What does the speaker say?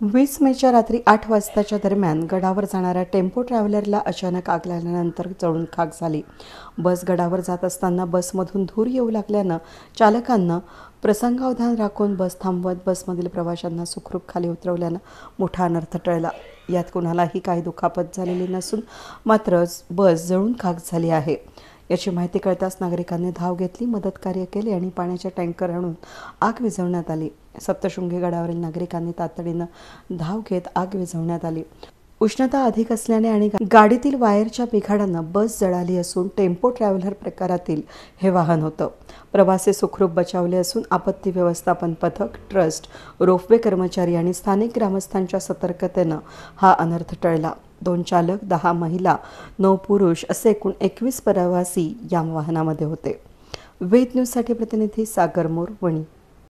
20 मेच्या रात्री 8 वाजताच्या दरम्यान गडावर जाणाऱ्या टेम्पो ट्रॅव्हलरला अचानक आग लागल्यानंतर जळून खाक झाली। बस गडावर जात असताना बसमधून धूर येऊ लागल्यानं चालकानं प्रसंगावधान राखून बस थांबवत बसमधील प्रवाशांना सुखरूप खाली उतरवल्यानं मोठा अनर्थ टळला। यात कुणालाही काही दुखापत झालेली नसून मात्र बस जळून खाक झाली आहे। याची माहिती कळताच नागरिकांनी धाव घेतली, मदत कार्य केले आणि पाण्याचा टँकर आणून आग विझवण्यात आली। सप्तशृंगी गडावरील नागरिकांनी तातडीनं धाव घेत आग विझवण्यात आली। उष्णता अधिक असल्याने आणि गाडीतील वायरच्या बिघाडानं बस जळाली असून टेम्पो ट्रॅव्हलर प्रकारातील हे वाहन होतं। प्रवासी सुखरूप बचावले असून आपत्ती व्यवस्थापन पथक, ट्रस्ट, रोपवे कर्मचारी आणि स्थानिक ग्रामस्थांच्या सतर्कतेनं हा अनर्थ टळला। 2 चालक, 10 महिला, 9 पुरुष असे एकूण 21 प्रवासी या वाहनामध्ये होते। वेद न्यूजसाठी प्रतिनिधी सागर मोर, वणी।